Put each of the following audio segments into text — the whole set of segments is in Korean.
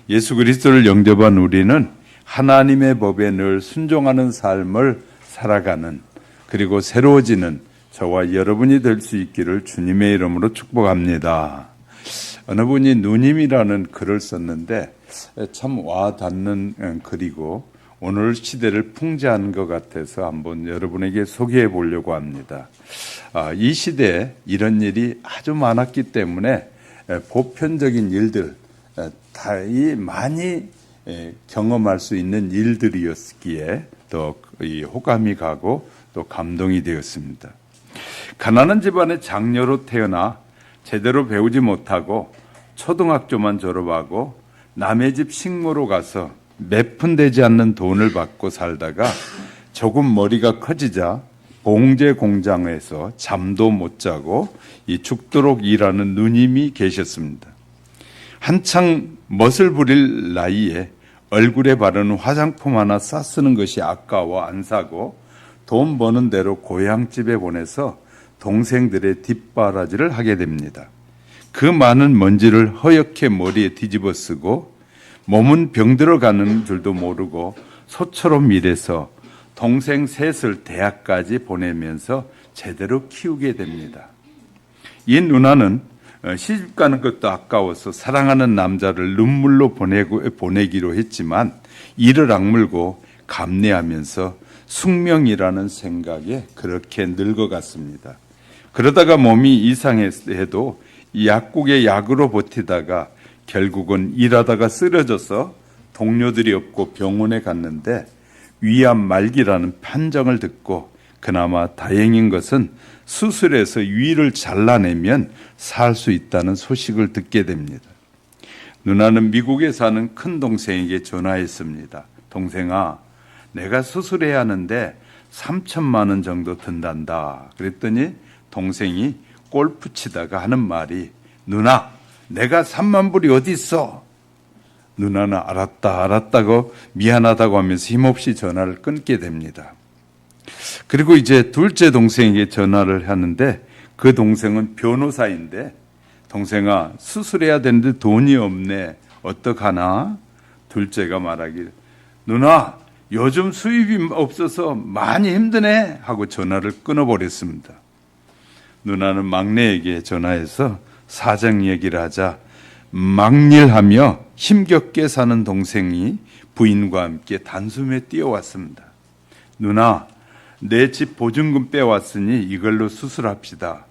예수 그리스도를 영접한 우리는 하나님의 법에 늘 순종하는 삶을 살아가는, 그리고 새로워지는 저와 여러분이 될 수 있기를 주님의 이름으로 축복합니다. 어느 분이 누님이라는 글을 썼는데 참 와닿는 글이고 오늘 시대를 풍자한 것 같아서 한번 여러분에게 소개해 보려고 합니다. 이 시대에 이런 일이 아주 많았기 때문에 보편적인 일들, 많이 경험할 수 있는 일들이었기에 더 호감이 가고 또 감동이 되었습니다. 가난한 집안의 장녀로 태어나 제대로 배우지 못하고 초등학교만 졸업하고 남의 집 식모로 가서 몇 푼 되지 않는 돈을 받고 살다가 조금 머리가 커지자 봉제 공장에서 잠도 못 자고 죽도록 일하는 누님이 계셨습니다. 한창 멋을 부릴 나이에 얼굴에 바르는 화장품 하나 싸쓰는 것이 아까워 안 사고 돈 버는 대로 고향집에 보내서 동생들의 뒷바라지를 하게 됩니다. 그 많은 먼지를 허옇게 머리에 뒤집어 쓰고 몸은 병들어 가는 줄도 모르고 소처럼 일해서 동생 셋을 대학까지 보내면서 제대로 키우게 됩니다. 이 누나는 시집 가는 것도 아까워서 사랑하는 남자를 눈물로 보내기로 했지만 이를 악물고 감내하면서 숙명이라는 생각에 그렇게 늙어갔습니다. 그러다가 몸이 이상해도 약국의 약으로 버티다가 결국은 일하다가 쓰러져서 동료들이 없고 병원에 갔는데 위암 말기라는 판정을 듣고 그나마 다행인 것은 수술해서 위를 잘라내면 살 수 있다는 소식을 듣게 됩니다. 누나는 미국에 사는 큰 동생에게 전화했습니다. 동생아, 내가 수술해야 하는데 3천만 원 정도 든단다. 그랬더니 동생이 골프 치다가 하는 말이, 누나, 내가 3만 불이 어디 있어? 누나는 알았다고 미안하다고 하면서 힘없이 전화를 끊게 됩니다. 그리고 이제 둘째 동생에게 전화를 하는데 그 동생은 변호사인데, 동생아, 수술해야 되는데 돈이 없네. 어떡하나? 둘째가 말하길, 누나, 요즘 수입이 없어서 많이 힘드네 하고 전화를 끊어버렸습니다. 누나는 막내에게 전화해서 사정 얘기를 하자 막일하며 힘겹게 사는 동생이 부인과 함께 단숨에 뛰어왔습니다. 누나, 내 집 보증금 빼왔으니 이걸로 수술합시다.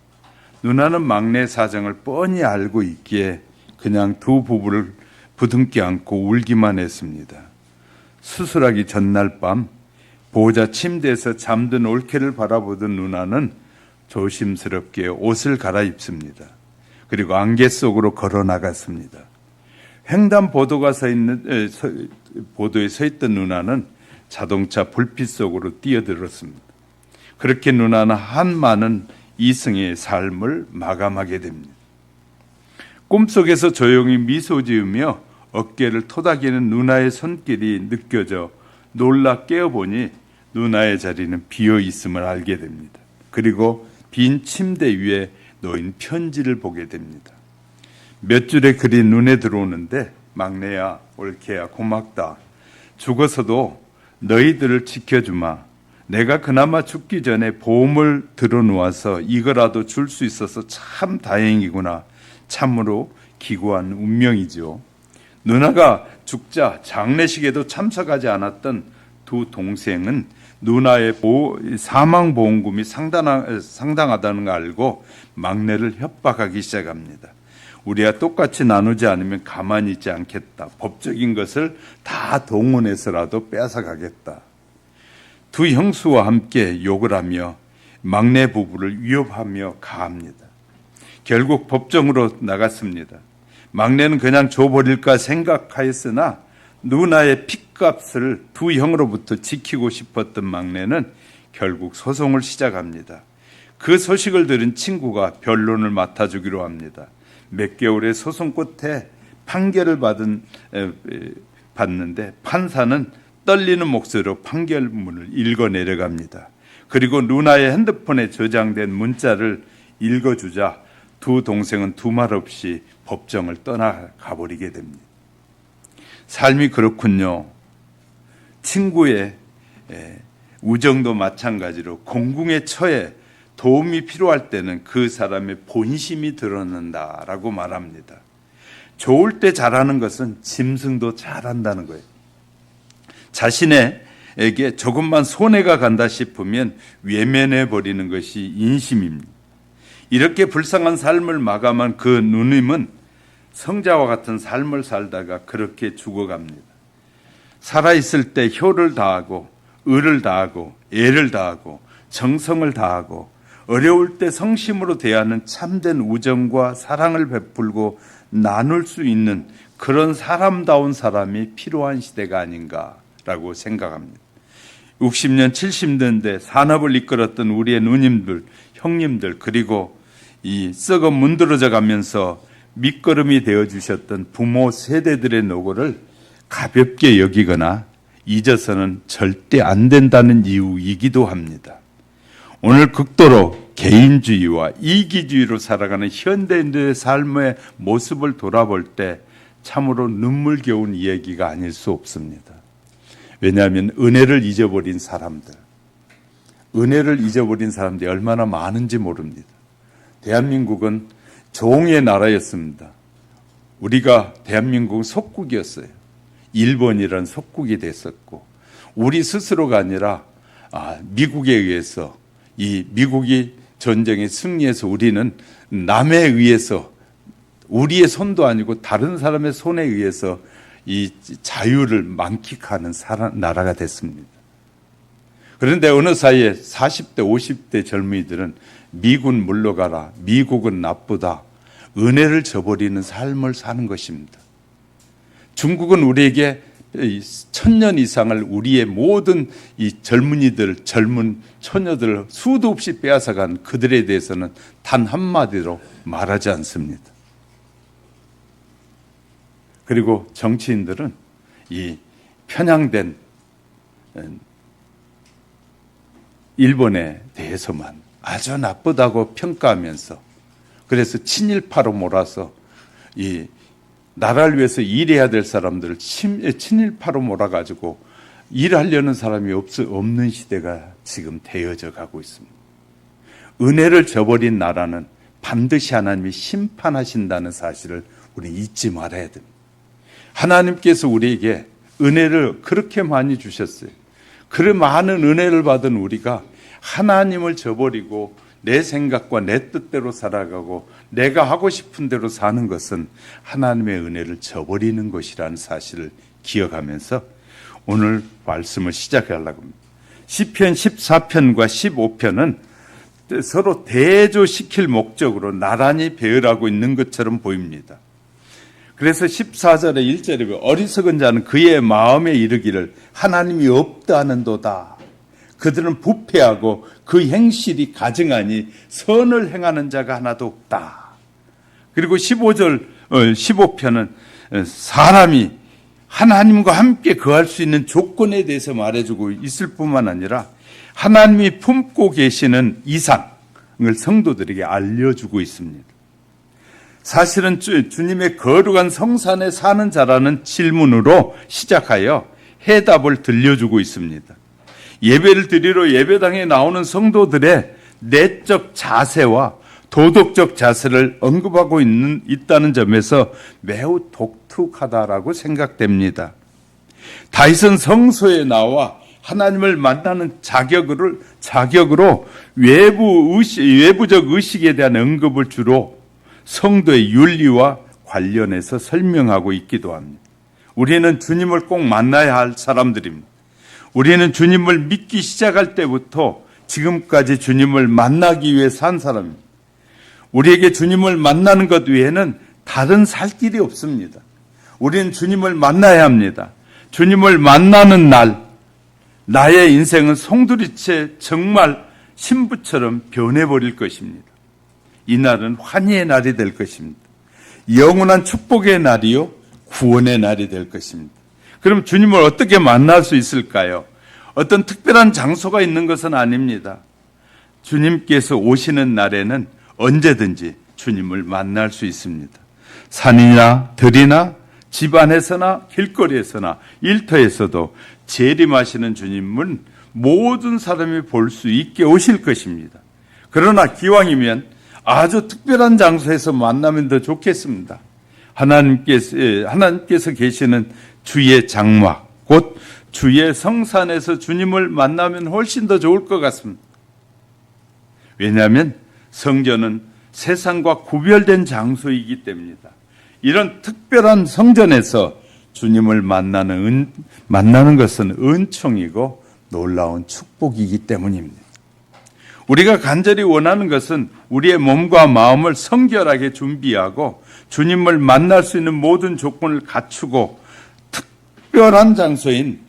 누나는 막내 사정을 뻔히 알고 있기에 그냥 두 부부를 부둥켜 안고 울기만 했습니다. 수술하기 전날 밤 보호자 침대에서 잠든 올케를 바라보던 누나는 조심스럽게 옷을 갈아입습니다. 그리고 안개 속으로 걸어 나갔습니다. 횡단보도에 서 있던 누나는 자동차 불빛 속으로 뛰어들었습니다. 그렇게 누나는 한많은 이승의 삶을 마감하게 됩니다. 꿈속에서 조용히 미소 지으며 어깨를 토닥이는 누나의 손길이 느껴져 놀라 깨어보니 누나의 자리는 비어 있음을 알게 됩니다. 그리고 빈 침대 위에 놓인 편지를 보게 됩니다. 몇 줄의 글이 눈에 들어오는데, 막내야, 올케야, 고맙다. 죽어서도 너희들을 지켜주마. 내가 그나마 죽기 전에 보험을 들어놓아서 이거라도 줄 수 있어서 참 다행이구나. 참으로 기구한 운명이죠. 누나가 죽자 장례식에도 참석하지 않았던 두 동생은 누나의 사망보험금이 상당하다는 걸 알고 막내를 협박하기 시작합니다. 우리와 똑같이 나누지 않으면 가만히 있지 않겠다. 법적인 것을 다 동원해서라도 뺏어가겠다. 두 형수와 함께 욕을 하며 막내 부부를 위협하며 가합니다. 결국 법정으로 나갔습니다. 막내는 그냥 줘버릴까 생각하였으나 누나의 핏값을 두 형으로부터 지키고 싶었던 막내는 결국 소송을 시작합니다. 그 소식을 들은 친구가 변론을 맡아주기로 합니다. 몇 개월의 소송 끝에 판결을 받는데 판사는 떨리는 목소리로 판결문을 읽어 내려갑니다. 그리고 누나의 핸드폰에 저장된 문자를 읽어주자 두 동생은 두말 없이 법정을 떠나가 버리게 됩니다. 삶이 그렇군요. 친구의 우정도 마찬가지로 공궁에 처해 도움이 필요할 때는 그 사람의 본심이 드러난다라고 말합니다. 좋을 때 잘하는 것은 짐승도 잘한다는 거예요. 자신에게 조금만 손해가 간다 싶으면 외면해 버리는 것이 인심입니다. 이렇게 불쌍한 삶을 마감한 그 누님은 성자와 같은 삶을 살다가 그렇게 죽어갑니다. 살아있을 때 효를 다하고 의를 다하고 애를 다하고 정성을 다하고 어려울 때 성심으로 대하는 참된 우정과 사랑을 베풀고 나눌 수 있는 그런 사람다운 사람이 필요한 시대가 아닌가라고 생각합니다. 60년, 70년대 산업을 이끌었던 우리의 누님들, 형님들, 그리고 이 썩어 문드러져 가면서 밑거름이 되어주셨던 부모 세대들의 노고를 가볍게 여기거나 잊어서는 절대 안 된다는 이유이기도 합니다. 오늘 극도로 개인주의와 이기주의로 살아가는 현대인들의 삶의 모습을 돌아볼 때 참으로 눈물겨운 이야기가 아닐 수 없습니다. 왜냐하면 은혜를 잊어버린 사람들이 얼마나 많은지 모릅니다. 대한민국은 종의 나라였습니다. 우리가 대한민국은 속국이었어요. 일본이란 속국이 됐었고 우리 스스로가 아니라 미국에 의해서 이 미국이 전쟁에 승리해서 우리는 남에 의해서 우리의 손도 아니고 다른 사람의 손에 의해서 이 자유를 만끽하는 나라가 됐습니다. 그런데 어느 사이에 40대, 50대 젊은이들은 미군 물러가라, 미국은 나쁘다, 은혜를 저버리는 삶을 사는 것입니다. 중국은 우리에게 1000년 이상을 우리의 모든 이 젊은이들, 젊은 처녀들을 수도 없이 빼앗아간 그들에 대해서는 단 한마디로 말하지 않습니다. 그리고 정치인들은 이 편향된 일본에 대해서만 아주 나쁘다고 평가하면서 그래서 친일파로 몰아서 이 나라를 위해서 일해야 될 사람들을 친일파로 몰아가지고 일하려는 사람이 없는 시대가 지금 되어져 가고 있습니다. 은혜를 저버린 나라는 반드시 하나님이 심판하신다는 사실을 우리 잊지 말아야 됩니다. 하나님께서 우리에게 은혜를 그렇게 많이 주셨어요. 그 많은 은혜를 받은 우리가 하나님을 저버리고 내 생각과 내 뜻대로 살아가고 내가 하고 싶은 대로 사는 것은 하나님의 은혜를 저버리는 것이라는 사실을 기억하면서 오늘 말씀을 시작하려고 합니다. 시편 14편과 15편은 서로 대조시킬 목적으로 나란히 배열하고 있는 것처럼 보입니다. 그래서 14절에 1절에 어리석은 자는 그의 마음에 이르기를 하나님이 없다 하는도다. 그들은 부패하고 그 행실이 가증하니 선을 행하는 자가 하나도 없다. 그리고 15편은 사람이 하나님과 함께 거할 수 있는 조건에 대해서 말해주고 있을 뿐만 아니라 하나님이 품고 계시는 이상을 성도들에게 알려주고 있습니다. 사실은 주님의 거룩한 성산에 사는 자라는 질문으로 시작하여 해답을 들려주고 있습니다. 예배를 드리러 예배당에 나오는 성도들의 내적 자세와 도덕적 자세를 언급하고 있다는 점에서 매우 독특하다라고 생각됩니다. 다윗은 성소에 나와 하나님을 만나는 자격으로 외부적 의식에 대한 언급을 주로 성도의 윤리와 관련해서 설명하고 있기도 합니다. 우리는 주님을 꼭 만나야 할 사람들입니다. 우리는 주님을 믿기 시작할 때부터 지금까지 주님을 만나기 위해 산 사람입니다. 우리에게 주님을 만나는 것 외에는 다른 살 길이 없습니다. 우리는 주님을 만나야 합니다. 주님을 만나는 날, 나의 인생은 송두리째 정말 신부처럼 변해버릴 것입니다. 이 날은 환희의 날이 될 것입니다. 영원한 축복의 날이요, 구원의 날이 될 것입니다. 그럼 주님을 어떻게 만날 수 있을까요? 어떤 특별한 장소가 있는 것은 아닙니다. 주님께서 오시는 날에는 언제든지 주님을 만날 수 있습니다. 산이나 들이나 집 안에서나 길거리에서나 일터에서도 재림하시는 주님은 모든 사람이 볼 수 있게 오실 것입니다. 그러나 기왕이면 아주 특별한 장소에서 만나면 더 좋겠습니다. 하나님께서 계시는 주의 장막, 곧 주의 성산에서 주님을 만나면 훨씬 더 좋을 것 같습니다. 왜냐하면 성전은 세상과 구별된 장소이기 때문입니다. 이런 특별한 성전에서 주님을 만나는 것은 은총이고 놀라운 축복이기 때문입니다. 우리가 간절히 원하는 것은 우리의 몸과 마음을 성결하게 준비하고 주님을 만날 수 있는 모든 조건을 갖추고 특별한 장소인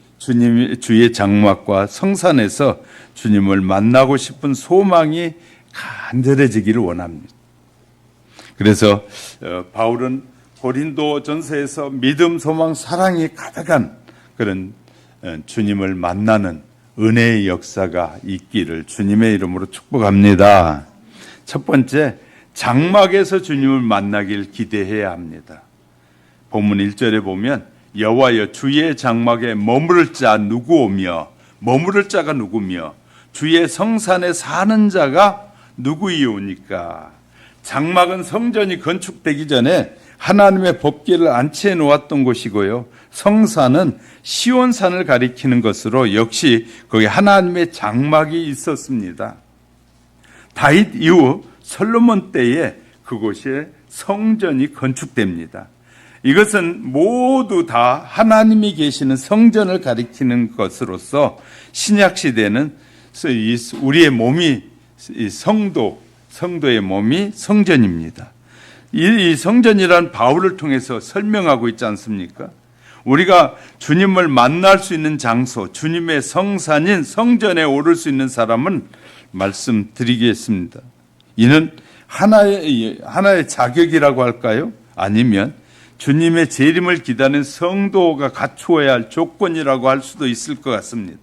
주의 장막과 성산에서 주님을 만나고 싶은 소망이 간절해지기를 원합니다. 그래서 바울은 고린도 전서에서 믿음, 소망, 사랑이 가득한 그런 주님을 만나는 은혜의 역사가 있기를 주님의 이름으로 축복합니다. 첫 번째, 장막에서 주님을 만나길 기대해야 합니다. 본문 1절에 보면 여호와여 주의 장막에 머무를 자 누구오며 머무를 자가 누구며 주의 성산에 사는 자가 누구이오니까. 장막은 성전이 건축되기 전에 하나님의 법궤를 안치해 놓았던 곳이고요. 성산은 시온산을 가리키는 것으로 역시 거기 하나님의 장막이 있었습니다. 다윗 이후 솔로몬 때에 그곳에 성전이 건축됩니다. 이것은 모두 다 하나님이 계시는 성전을 가리키는 것으로서 신약 시대는 우리의 몸이 성도의 몸이 성전입니다. 이 성전이란 바울을 통해서 설명하고 있지 않습니까? 우리가 주님을 만날 수 있는 장소, 주님의 성산인 성전에 오를 수 있는 사람은 말씀드리겠습니다. 이는 하나의 자격이라고 할까요? 아니면 주님의 재림을 기다리는 성도가 갖추어야 할 조건이라고 할 수도 있을 것 같습니다.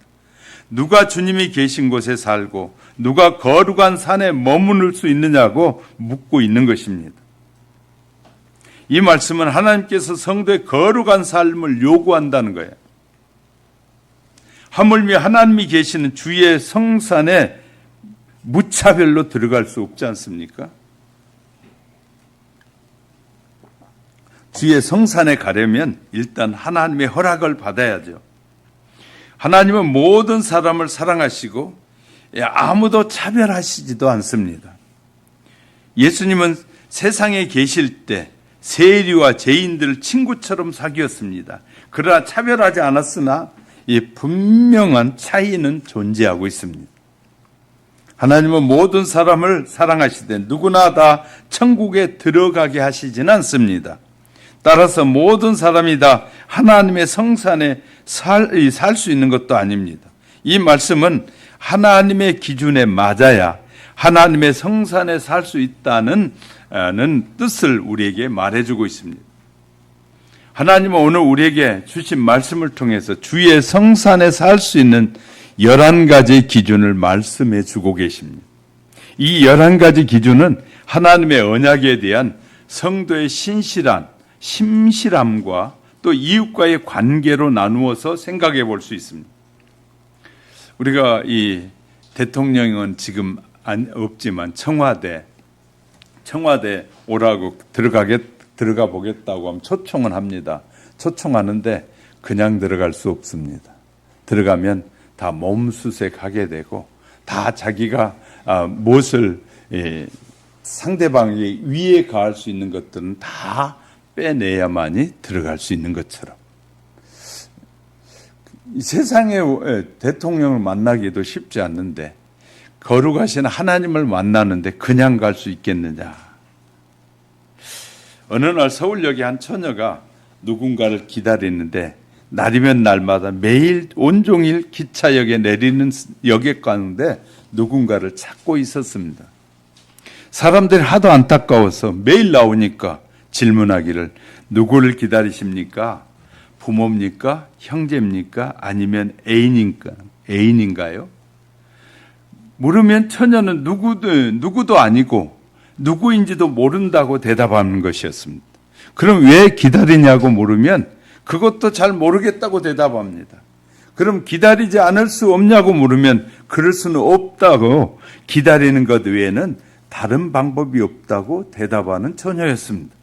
누가 주님이 계신 곳에 살고 누가 거룩한 산에 머무를 수 있느냐고 묻고 있는 것입니다. 이 말씀은 하나님께서 성도의 거룩한 삶을 요구한다는 거예요. 하물며 하나님이 계시는 주의 성산에 무차별로 들어갈 수 없지 않습니까? 주의 성산에 가려면 일단 하나님의 허락을 받아야죠. 하나님은 모든 사람을 사랑하시고 아무도 차별하시지도 않습니다. 예수님은 세상에 계실 때 세리와 죄인들을 친구처럼 사귀었습니다. 그러나 차별하지 않았으나 이 분명한 차이는 존재하고 있습니다. 하나님은 모든 사람을 사랑하시되 누구나 다 천국에 들어가게 하시지는 않습니다. 따라서 모든 사람이 다 하나님의 성산에 살 수 있는 것도 아닙니다. 이 말씀은 하나님의 기준에 맞아야 하나님의 성산에 살 수 있다는 뜻을 우리에게 말해주고 있습니다. 하나님은 오늘 우리에게 주신 말씀을 통해서 주의 성산에 살 수 있는 11가지 기준을 말씀해 주고 계십니다. 이 11가지 기준은 하나님의 언약에 대한 성도의 심실함과 또 이웃과의 관계로 나누어서 생각해 볼 수 있습니다. 우리가 이 대통령은 지금 없지만 청와대 오라고 들어가 보겠다고 하면 초청을 합니다. 초청하는데 그냥 들어갈 수 없습니다. 들어가면 다 몸수색하게 되고 다 자기가 무엇을 상대방이 위에 가할 수 있는 것들은 다 빼내야만이 들어갈 수 있는 것처럼 이 세상의 대통령을 만나기도 쉽지 않는데 거룩하신 하나님을 만나는데 그냥 갈 수 있겠느냐. 어느 날 서울역에 한 처녀가 누군가를 기다리는데 날이면 날마다 매일 온종일 기차역에 내리는 여객 가운데 누군가를 찾고 있었습니다. 사람들이 하도 안타까워서 매일 나오니까 질문하기를 누구를 기다리십니까? 부모입니까? 형제입니까? 아니면 애인인가요? 물으면 처녀는 누구도 아니고 누구인지도 모른다고 대답하는 것이었습니다. 그럼 왜 기다리냐고 물으면 그것도 잘 모르겠다고 대답합니다. 그럼 기다리지 않을 수 없냐고 물으면 그럴 수는 없다고, 기다리는 것 외에는 다른 방법이 없다고 대답하는 처녀였습니다.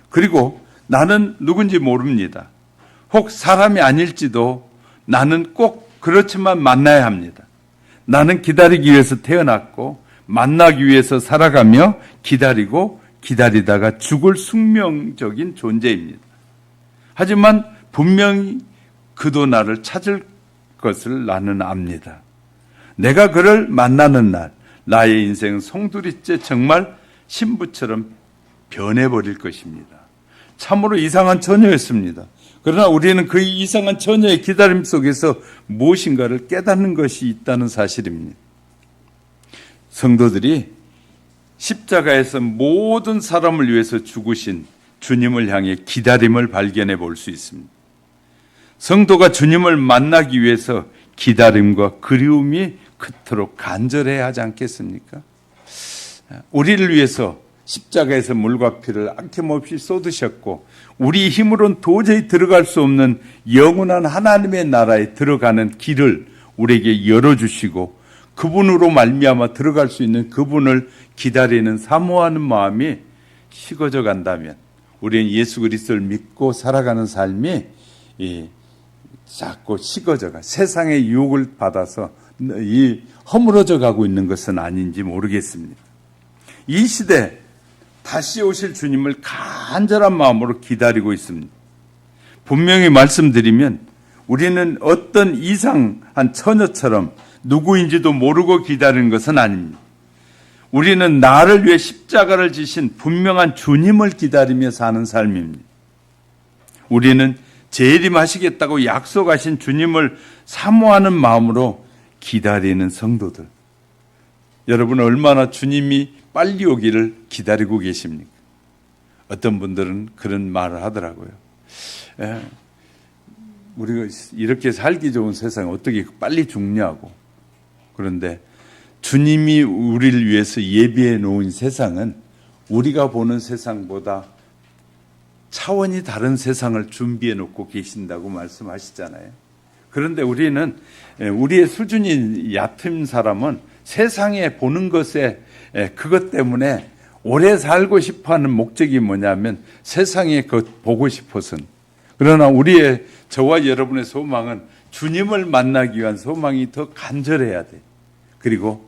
그리고 나는 누군지 모릅니다. 혹 사람이 아닐지도 나는 꼭 그렇지만 만나야 합니다. 나는 기다리기 위해서 태어났고 만나기 위해서 살아가며 기다리고 기다리다가 죽을 숙명적인 존재입니다. 하지만 분명히 그도 나를 찾을 것을 나는 압니다. 내가 그를 만나는 날 나의 인생은 송두리째 정말 신부처럼 변해버릴 것입니다. 참으로 이상한 처녀였습니다. 그러나 우리는 그 이상한 처녀의 기다림 속에서 무엇인가를 깨닫는 것이 있다는 사실입니다. 성도들이 십자가에서 모든 사람을 위해서 죽으신 주님을 향해 기다림을 발견해 볼 수 있습니다. 성도가 주님을 만나기 위해서 기다림과 그리움이 그토록 간절해야 하지 않겠습니까? 우리를 위해서 십자가에서 물과 피를 아낌없이 쏟으셨고 우리 힘으로는 도저히 들어갈 수 없는 영원한 하나님의 나라에 들어가는 길을 우리에게 열어주시고 그분으로 말미암아 들어갈 수 있는 그분을 기다리는 사모하는 마음이 식어져 간다면 우리는 예수 그리스도를 믿고 살아가는 삶이 자꾸 식어져가 세상의 유혹을 받아서 허물어져 가고 있는 것은 아닌지 모르겠습니다. 이 시대 다시 오실 주님을 간절한 마음으로 기다리고 있습니다. 분명히 말씀드리면 우리는 어떤 이상한 처녀처럼 누구인지도 모르고 기다리는 것은 아닙니다. 우리는 나를 위해 십자가를 지신 분명한 주님을 기다리며 사는 삶입니다. 우리는 재림하시겠다고 약속하신 주님을 사모하는 마음으로 기다리는 성도들. 여러분 얼마나 주님이 빨리 오기를 기다리고 계십니까? 어떤 분들은 그런 말을 하더라고요. 우리가 이렇게 살기 좋은 세상에 어떻게 빨리 죽냐고. 그런데 주님이 우리를 위해서 예비해 놓은 세상은 우리가 보는 세상보다 차원이 다른 세상을 준비해 놓고 계신다고 말씀하시잖아요. 그런데 우리는 우리의 수준이 얕은 사람은 세상에 보는 것에 그것 때문에 오래 살고 싶어하는 목적이 뭐냐면 세상에 그 보고 싶어서는. 그러나 우리의 저와 여러분의 소망은 주님을 만나기 위한 소망이 더 간절해야 돼. 그리고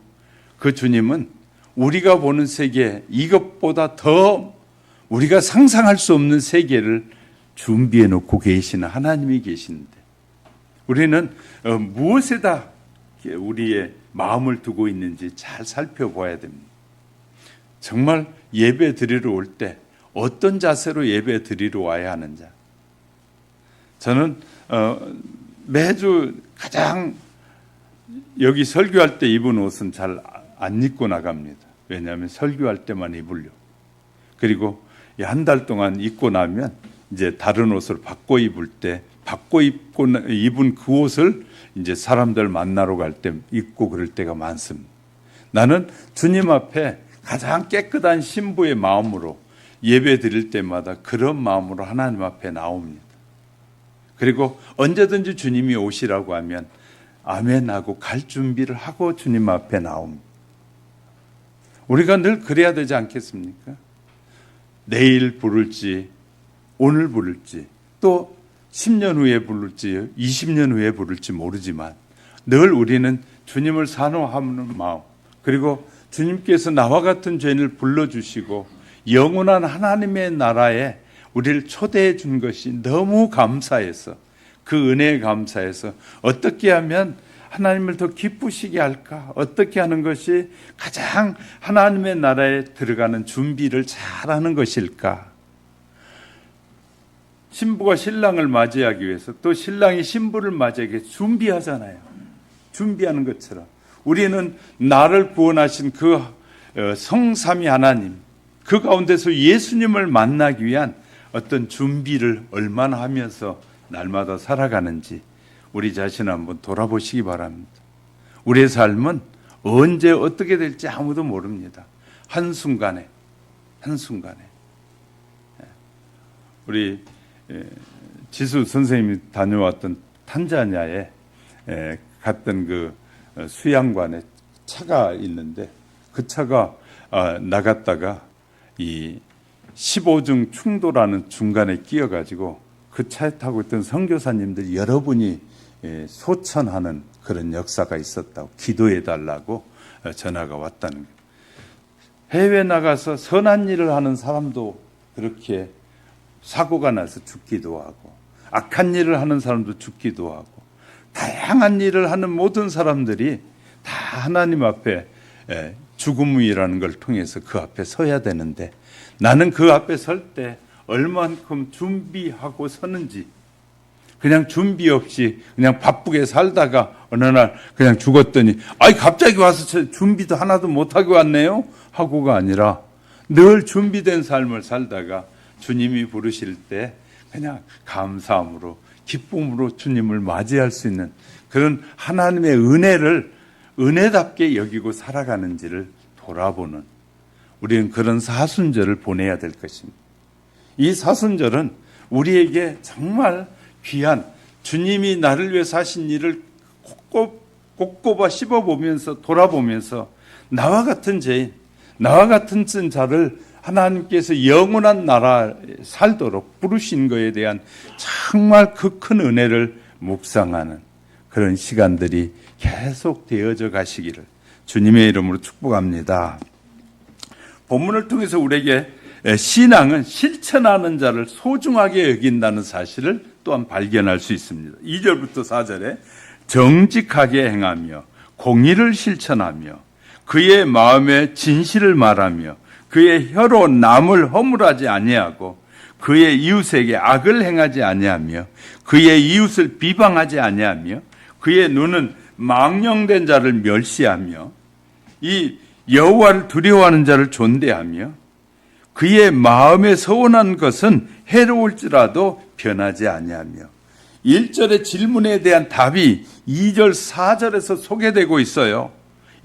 그 주님은 우리가 보는 세계 이것보다 더 우리가 상상할 수 없는 세계를 준비해 놓고 계시는 하나님이 계신데 우리는 무엇에다 우리의 마음을 두고 있는지 잘 살펴봐야 됩니다. 정말 예배 드리러 올 때 어떤 자세로 예배 드리러 와야 하는지. 저는 매주 가장 여기 설교할 때 입은 옷은 잘 안 입고 나갑니다. 왜냐하면 설교할 때만 입으려고. 그리고 한 달 동안 입고 나면 이제 다른 옷을 바꿔 입을 때 바꿔 입은 그 옷을 이제 사람들 만나러 갈 때 입고 그럴 때가 많습니다. 나는 주님 앞에 가장 깨끗한 신부의 마음으로 예배 드릴 때마다 그런 마음으로 하나님 앞에 나옵니다. 그리고 언제든지 주님이 오시라고 하면 아멘 하고 갈 준비를 하고 주님 앞에 나옵니다. 우리가 늘 그래야 되지 않겠습니까? 내일 부를지 오늘 부를지 또 10년 후에 부를지 20년 후에 부를지 모르지만 늘 우리는 주님을 사모하는 마음 그리고 주님께서 나와 같은 죄인을 불러주시고 영원한 하나님의 나라에 우리를 초대해 준 것이 너무 감사해서 그 은혜에 감사해서 어떻게 하면 하나님을 더 기쁘시게 할까? 어떻게 하는 것이 가장 하나님의 나라에 들어가는 준비를 잘하는 것일까? 신부가 신랑을 맞이하기 위해서 또 신랑이 신부를 맞이하기 위해서 준비하잖아요. 준비하는 것처럼 우리는 나를 구원하신 그 성삼위 하나님 그 가운데서 예수님을 만나기 위한 어떤 준비를 얼마나 하면서 날마다 살아가는지 우리 자신을 한번 돌아보시기 바랍니다. 우리의 삶은 언제 어떻게 될지 아무도 모릅니다. 한순간에 우리 지수 선생님이 다녀왔던 탄자니아에 갔던 그 수양관에 차가 있는데 그 차가 나갔다가 이 15중 충도라는 중간에 끼어가지고 그 차에 타고 있던 선교사님들 여러분이 소천하는 그런 역사가 있었다고 기도해달라고 전화가 왔다는 거예요. 해외 나가서 선한 일을 하는 사람도 그렇게 사고가 나서 죽기도 하고 악한 일을 하는 사람도 죽기도 하고 다양한 일을 하는 모든 사람들이 다 하나님 앞에 죽음이라는 걸 통해서 그 앞에 서야 되는데 나는 그 앞에 설 때 얼만큼 준비하고 서는지 그냥 준비 없이 그냥 바쁘게 살다가 어느 날 그냥 죽었더니 아이 갑자기 와서 준비도 하나도 못하고 왔네요 하고가 아니라 늘 준비된 삶을 살다가 주님이 부르실 때 그냥 감사함으로 기쁨으로 주님을 맞이할 수 있는 그런 하나님의 은혜를 은혜답게 여기고 살아가는지를 돌아보는 우리는 그런 사순절을 보내야 될 것입니다. 이 사순절은 우리에게 정말 귀한 주님이 나를 위해 사신 일을 곱곱아 씹어보면서 돌아보면서 나와 같은 죄인, 나와 같은 자를 하나님께서 영원한 나라에 살도록 부르신 것에 대한 정말 그 큰 은혜를 묵상하는 그런 시간들이 계속 되어져 가시기를 주님의 이름으로 축복합니다. 본문을 통해서 우리에게 신앙은 실천하는 자를 소중하게 여긴다는 사실을 또한 발견할 수 있습니다. 2절부터 4절에 정직하게 행하며 공의를 실천하며 그의 마음에 진실을 말하며 그의 혀로 남을 허물하지 아니하고 그의 이웃에게 악을 행하지 아니하며 그의 이웃을 비방하지 아니하며 그의 눈은 망령된 자를 멸시하며 이 여호와를 두려워하는 자를 존대하며 그의 마음에 서운한 것은 해로울지라도 변하지 아니하며 1절의 질문에 대한 답이 2절 4절에서 소개되고 있어요.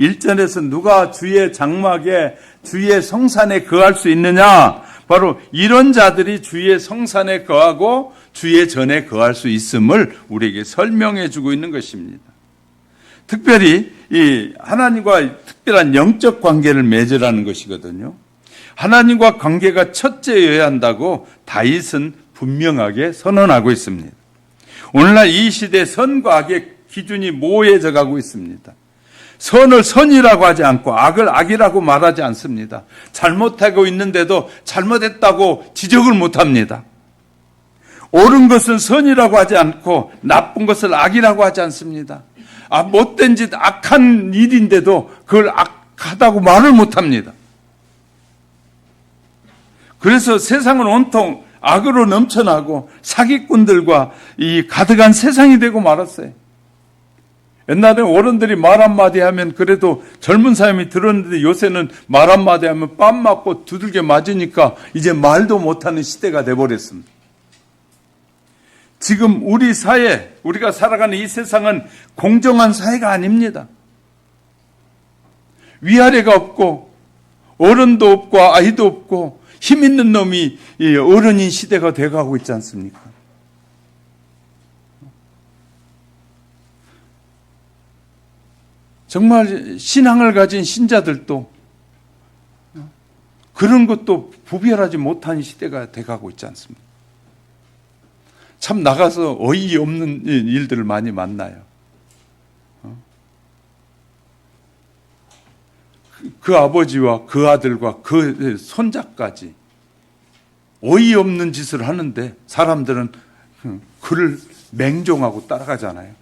1절에서 누가 주의 장막에 주의 성산에 거할 수 있느냐? 바로 이런 자들이 주의 성산에 거하고 주의 전에 거할 수 있음을 우리에게 설명해 주고 있는 것입니다. 특별히 이 하나님과 특별한 영적 관계를 맺으라는 것이거든요. 하나님과 관계가 첫째여야 한다고 다윗은 분명하게 선언하고 있습니다. 오늘날 이 시대 선과 악의 기준이 모호해져 가고 있습니다. 선을 선이라고 하지 않고 악을 악이라고 말하지 않습니다. 잘못하고 있는데도 잘못했다고 지적을 못합니다. 옳은 것은 선이라고 하지 않고 나쁜 것을 악이라고 하지 않습니다. 못된 짓 악한 일인데도 그걸 악하다고 말을 못합니다. 그래서 세상은 온통 악으로 넘쳐나고 사기꾼들과 이 가득한 세상이 되고 말았어요. 옛날에 어른들이 말 한마디 하면 그래도 젊은 사람이 들었는데 요새는 말 한마디 하면 뺨 맞고 두들겨 맞으니까 이제 말도 못하는 시대가 돼버렸습니다. 지금 우리 사회, 우리가 살아가는 이 세상은 공정한 사회가 아닙니다. 위아래가 없고 어른도 없고 아이도 없고 힘 있는 놈이 어른인 시대가 돼가고 있지 않습니까? 정말 신앙을 가진 신자들도 그런 것도 구별하지 못한 시대가 돼가고 있지 않습니까? 참 나가서 어이없는 일들을 많이 만나요. 그 아버지와 그 아들과 그 손자까지 어이없는 짓을 하는데 사람들은 그를 맹종하고 따라가잖아요.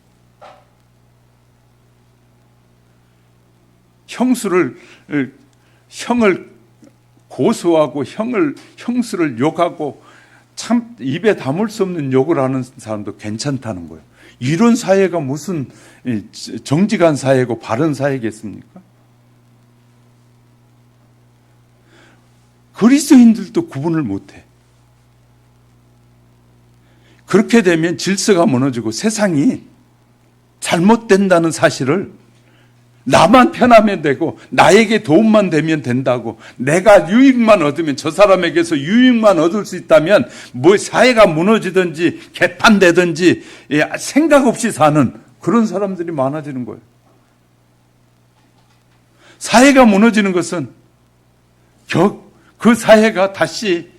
형을 고소하고 형수를 욕하고 참 입에 담을 수 없는 욕을 하는 사람도 괜찮다는 거예요. 이런 사회가 무슨 정직한 사회고 바른 사회겠습니까? 그리스도인들도 구분을 못해. 그렇게 되면 질서가 무너지고 세상이 잘못된다는 사실을 나만 편하면 되고 나에게 도움만 되면 된다고, 내가 유익만 얻으면, 저 사람에게서 유익만 얻을 수 있다면 뭐 사회가 무너지든지 개판되든지 생각 없이 사는 그런 사람들이 많아지는 거예요. 사회가 무너지는 것은 그 사회가 다시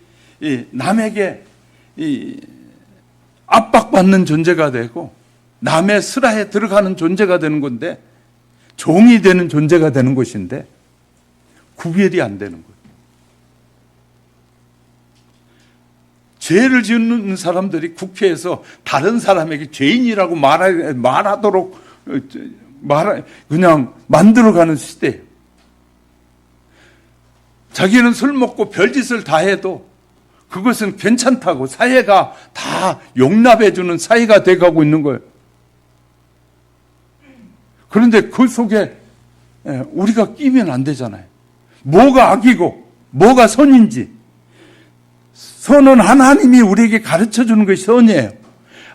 남에게 압박받는 존재가 되고 남의 슬하에 들어가는 존재가 되는 건데, 종이 되는 존재가 되는 것인데 구별이 안 되는 거예요. 죄를 짓는 사람들이 국회에서 다른 사람에게 죄인이라고 말하도록 그냥 만들어가는 시대예요. 자기는 술 먹고 별짓을 다 해도 그것은 괜찮다고 사회가 다 용납해주는 사회가 돼가고 있는 거예요. 그런데 그 속에 우리가 끼면 안 되잖아요. 뭐가 악이고 뭐가 선인지. 선은 하나님이 우리에게 가르쳐주는 것이 선이에요.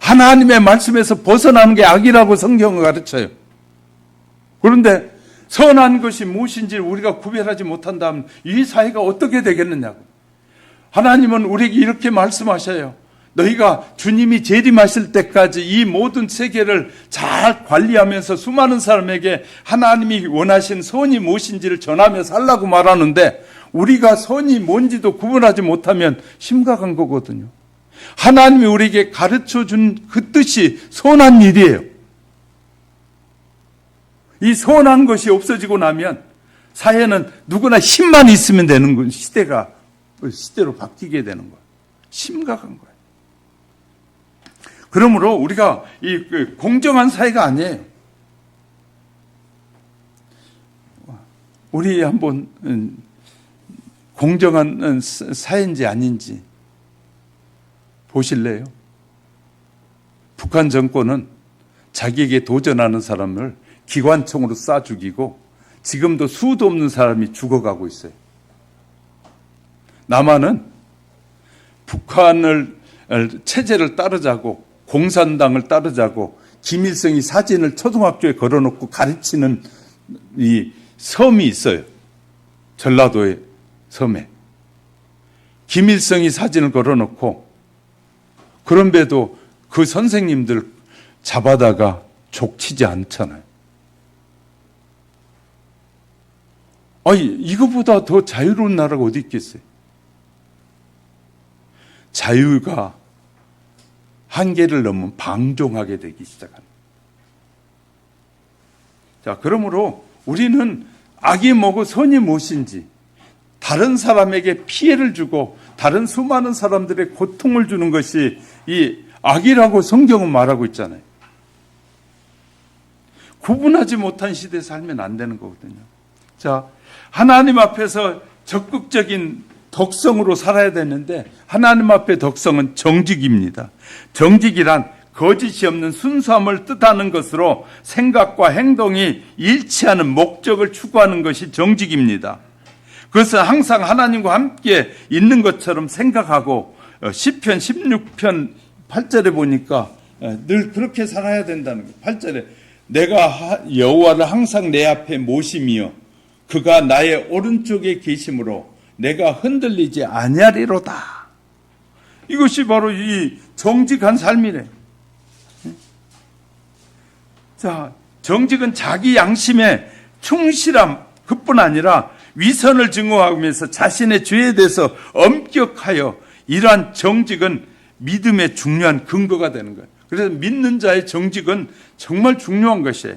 하나님의 말씀에서 벗어나는 게 악이라고 성경은 가르쳐요. 그런데 선한 것이 무엇인지를 우리가 구별하지 못한다면 이 사회가 어떻게 되겠느냐고. 하나님은 우리에게 이렇게 말씀하셔요. 너희가 주님이 재림하실 때까지 이 모든 세계를 잘 관리하면서 수많은 사람에게 하나님이 원하신 선이 무엇인지를 전하며 살라고 말하는데, 우리가 선이 뭔지도 구분하지 못하면 심각한 거거든요. 하나님이 우리에게 가르쳐준 그 뜻이 선한 일이에요. 이 선한 것이 없어지고 나면 사회는 누구나 힘만 있으면 되는 시대로 바뀌게 되는 거예요. 심각한 거예요. 그러므로 우리가 공정한 사회가 아니에요. 우리 한번 공정한 사회인지 아닌지 보실래요? 북한 정권은 자기에게 도전하는 사람을 기관총으로 쏴 죽이고 지금도 수도 없는 사람이 죽어가고 있어요. 남한은 북한을 체제를 따르자고, 공산당을 따르자고 김일성이 사진을 초등학교에 걸어놓고 가르치는 이 섬이 있어요. 전라도의 섬에 김일성이 사진을 걸어놓고, 그런데도 그 선생님들 잡아다가 족치지 않잖아요. 아니, 이거보다 더 자유로운 나라가 어디 있겠어요? 자유가 한계를 넘으면 방종하게 되기 시작합니다. 자, 그러므로 우리는 악이 뭐고 선이 무엇인지, 다른 사람에게 피해를 주고 다른 수많은 사람들의 고통을 주는 것이 이 악이라고 성경은 말하고 있잖아요. 구분하지 못한 시대에 살면 안 되는 거거든요. 자, 하나님 앞에서 적극적인 덕성으로 살아야 되는데, 하나님 앞의 덕성은 정직입니다. 정직이란 거짓이 없는 순수함을 뜻하는 것으로 생각과 행동이 일치하는 목적을 추구하는 것이 정직입니다. 그것은 항상 하나님과 함께 있는 것처럼 생각하고, 시편 16편 8절에 보니까 늘 그렇게 살아야 된다는 거예요. 8절에 내가 여호와를 항상 내 앞에 모심이요 그가 나의 오른쪽에 계심으로 내가 흔들리지 아니하리로다. 이것이 바로 이 정직한 삶이래. 자, 정직은 자기 양심에 충실함 그뿐 아니라 위선을 증오하면서 자신의 죄에 대해서 엄격하여, 이러한 정직은 믿음의 중요한 근거가 되는 거예요. 그래서 믿는 자의 정직은 정말 중요한 것이에요.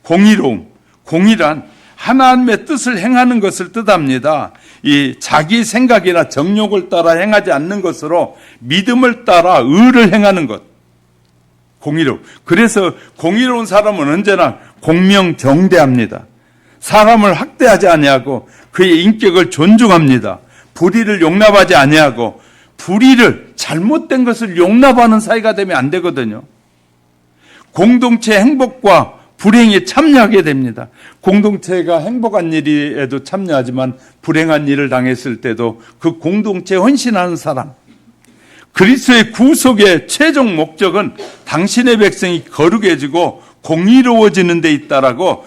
공의로움, 공의란 하나님의 뜻을 행하는 것을 뜻합니다. 이 자기 생각이나 정욕을 따라 행하지 않는 것으로 믿음을 따라 의를 행하는 것. 공의로움. 그래서 공의로운 사람은 언제나 공명정대합니다. 사람을 학대하지 아니하고 그의 인격을 존중합니다. 불의를 용납하지 아니하고, 불의를, 잘못된 것을 용납하는 사회가 되면 안 되거든요. 공동체 행복과 불행에 참여하게 됩니다. 공동체가 행복한 일에도 참여하지만 불행한 일을 당했을 때도 그 공동체에 헌신하는 사람. 그리스도의 구속의 최종 목적은 당신의 백성이 거룩해지고 공의로워지는 데 있다라고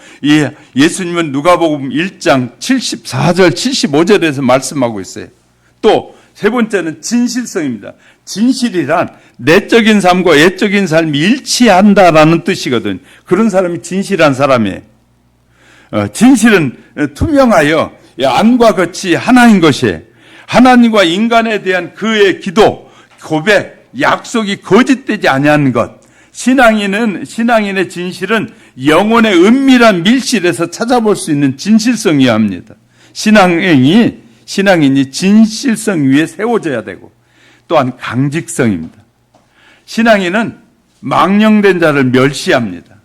예수님은 누가복음 1장 74절 75절에서 말씀하고 있어요. 또 세 번째는 진실성입니다. 진실이란 내적인 삶과 외적인 삶이 일치한다라는 뜻이거든요. 그런 사람이 진실한 사람이에요. 진실은 투명하여 안과 겉이 하나인 것이에요. 하나님과 인간에 대한 그의 기도, 고백, 약속이 거짓되지 아니한 것. 신앙인의 진실은 영혼의 은밀한 밀실에서 찾아볼 수 있는 진실성이어야 합니다. 신앙인이 진실성 위에 세워져야 되고, 또한 강직성입니다. 신앙인은 망령된 자를 멸시합니다.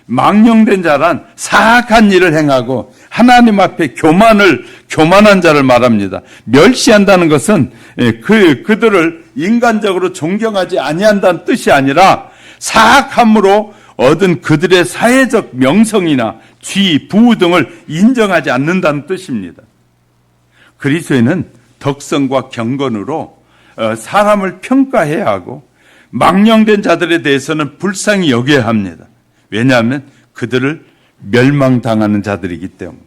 망령된 자란 사악한 일을 행하고 하나님 앞에 교만한 자를 말합니다. 멸시한다는 것은 그들을 인간적으로 존경하지 아니한다는 뜻이 아니라 사악함으로 얻은 그들의 사회적 명성이나 지위, 부우 등을 인정하지 않는다는 뜻입니다. 그리스도인은 덕성과 경건으로 사람을 평가해야 하고 망령된 자들에 대해서는 불쌍히 여겨야 합니다. 왜냐하면 그들을 멸망당하는 자들이기 때문에.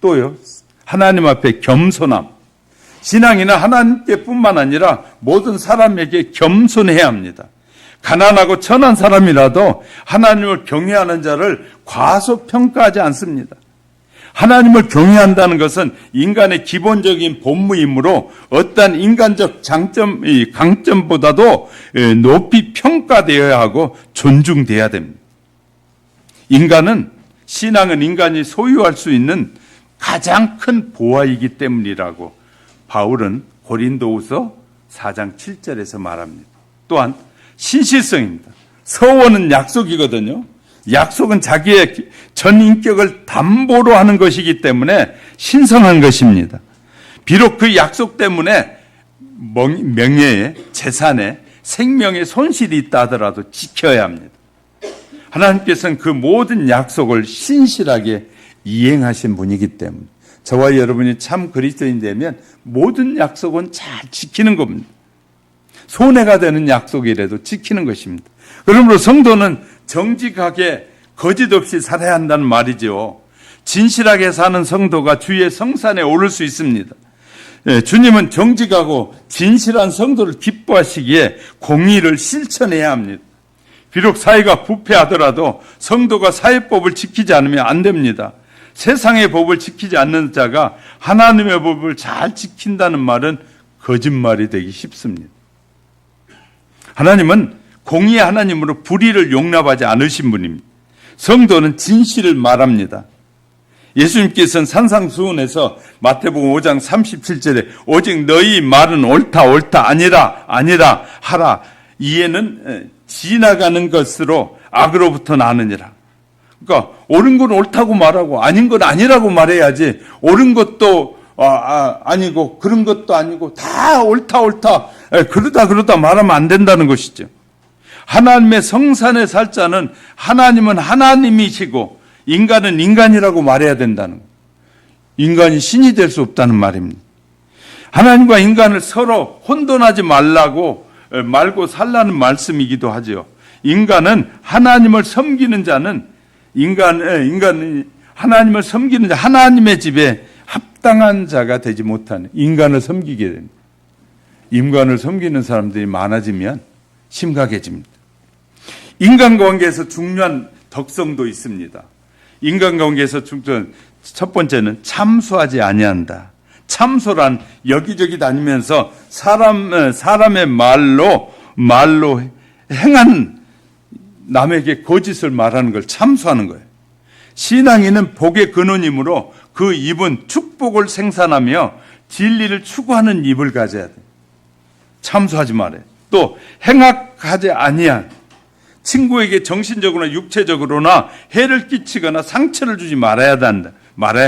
또요, 하나님 앞에 겸손함. 신앙인은 하나님께 뿐만 아니라 모든 사람에게 겸손해야 합니다. 가난하고 천한 사람이라도 하나님을 경외하는 자를 과소평가하지 않습니다. 하나님을 경외한다는 것은 인간의 기본적인 본무이므로 어떠한 인간적 강점보다도 높이 평가되어야 하고 존중돼야 됩니다. 신앙은 인간이 소유할 수 있는 가장 큰 보화이기 때문이라고 바울은 고린도후서 4장 7절에서 말합니다. 또한 신실성입니다. 서원은 약속이거든요. 약속은 자기의 전 인격을 담보로 하는 것이기 때문에 신성한 것입니다. 비록 그 약속 때문에 명예에, 재산에, 생명에 손실이 있다 하더라도 지켜야 합니다. 하나님께서는 그 모든 약속을 신실하게 이행하신 분이기 때문에 저와 여러분이 참 그리스도인 되면 모든 약속은 잘 지키는 겁니다. 손해가 되는 약속이라도 지키는 것입니다. 그러므로 성도는 정직하게 거짓 없이 살아야 한다는 말이죠. 진실하게 사는 성도가 주의 성산에 오를 수 있습니다. 주님은 정직하고 진실한 성도를 기뻐하시기에 공의를 실천해야 합니다. 비록 사회가 부패하더라도 성도가 사회법을 지키지 않으면 안 됩니다. 세상의 법을 지키지 않는 자가 하나님의 법을 잘 지킨다는 말은 거짓말이 되기 쉽습니다. 하나님은 공의의 하나님으로 불의를 용납하지 않으신 분입니다. 성도는 진실을 말합니다. 예수님께서는 산상수훈에서 마태복음 5장 37절에 오직 너희 말은 옳다 아니라 하라. 이에는 지나가는 것으로 악으로부터 나느니라. 그러니까 옳은 건 옳다고 말하고 아닌 건 아니라고 말해야지 옳은 것도 아니고 그런 것도 아니고 다 옳다 그러다 말하면 안 된다는 것이죠. 하나님의 성산에 살 자는 하나님은 하나님이시고 인간은 인간이라고 말해야 된다는 거예요. 인간이 신이 될 수 없다는 말입니다. 하나님과 인간을 서로 혼돈하지 말고 살라는 말씀이기도 하죠. 인간은 하나님을 섬기는 자는 하나님을 섬기는 자, 하나님의 집에 합당한 자가 되지 못하는 인간을 섬기게 됩니다. 인간을 섬기는 사람들이 많아지면 심각해집니다. 인간관계에서 중요한 덕성도 있습니다. 인간관계에서 중요한 첫 번째는 참소하지 아니한다. 참소란 여기저기 다니면서 사람의 말로 행한 남에게 거짓을 말하는 걸 참소하는 거예요. 신앙인은 복의 근원이므로 그 입은 축복을 생산하며 진리를 추구하는 입을 가져야 돼. 참소하지 말아요. 또 행악하지 아니한 친구에게 정신적으로나 육체적으로나 해를 끼치거나 상처를 주지 말아야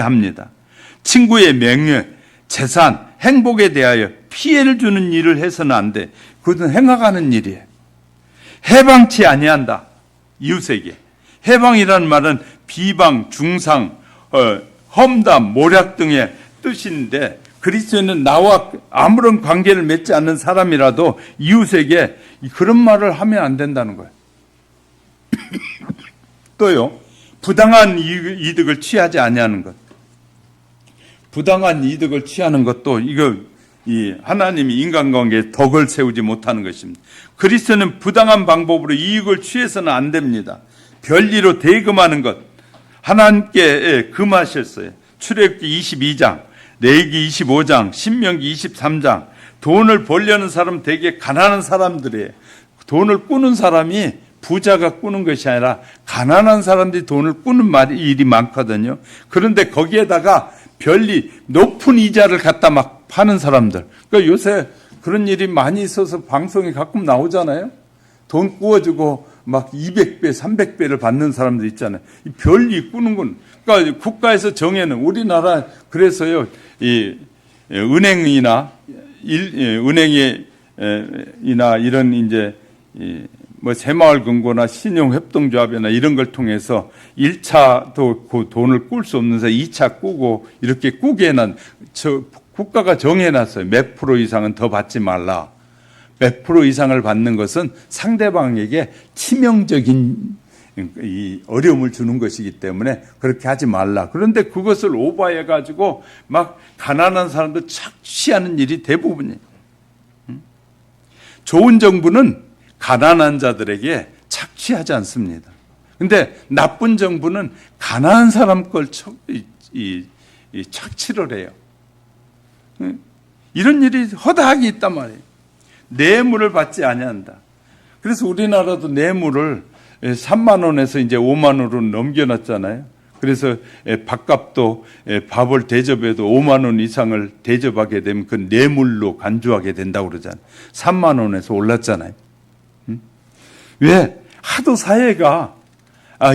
합니다. 친구의 명예, 재산, 행복에 대하여 피해를 주는 일을 해서는 안 돼. 그것은 행악하는 일이에요. 해방치 아니한다. 이웃에게. 해방이라는 말은 비방, 중상, 험담, 모략 등의 뜻인데 그리스도인은 나와 아무런 관계를 맺지 않는 사람이라도 이웃에게 그런 말을 하면 안 된다는 거예요. 또요, 부당한 이득을 취하지 아니하는 것. 부당한 이득을 취하는 것도 이 하나님이 인간관계에 덕을 세우지 못하는 것입니다. 그리스도는 부당한 방법으로 이익을 취해서는 안 됩니다. 별리로 대금하는 것, 하나님께 금하셨어요. 출애굽기 22장, 레위기 25장, 신명기 23장. 돈을 벌려는 사람 되게 가난한 사람들이에요. 돈을 꾸는 사람이 부자가 꾸는 것이 아니라 가난한 사람들이 돈을 꾸는 일이 많거든요. 그런데 거기에다가 별리 높은 이자를 갖다 막 파는 사람들. 그러니까 요새 그런 일이 많이 있어서 방송에 가끔 나오잖아요. 돈 꾸어주고 막 200배, 300배를 받는 사람들 있잖아요. 이 별리 꾸는 건. 그러니까 국가에서 정해는 우리나라 그래서요, 이 은행이나 이런 이제 뭐 새마을금고나 신용협동조합이나 이런 걸 통해서 1차도 그 돈을 꿀 수 없는 사 2차 꾸고 이렇게 꾸게 해놨, 국가가 정해놨어요. 몇 프로 이상은 더 받지 말라. 몇 프로 이상을 받는 것은 상대방에게 치명적인 이 어려움을 주는 것이기 때문에 그렇게 하지 말라. 그런데 그것을 오버해가지고 막 가난한 사람들 착취하는 일이 대부분이에요. 좋은 정부는 가난한 자들에게 착취하지 않습니다. 근데 나쁜 정부는 가난한 사람 걸 착취를 해요. 이런 일이 허다하게 있단 말이에요. 뇌물을 받지 아니한다. 그래서 우리나라도 뇌물을 3만 원에서 이제 5만 원으로 넘겨놨잖아요. 그래서 밥값도 밥을 대접해도 5만 원 이상을 대접하게 되면 그 뇌물로 간주하게 된다고 그러잖아요. 3만 원에서 올랐잖아요. 왜? 하도 사회가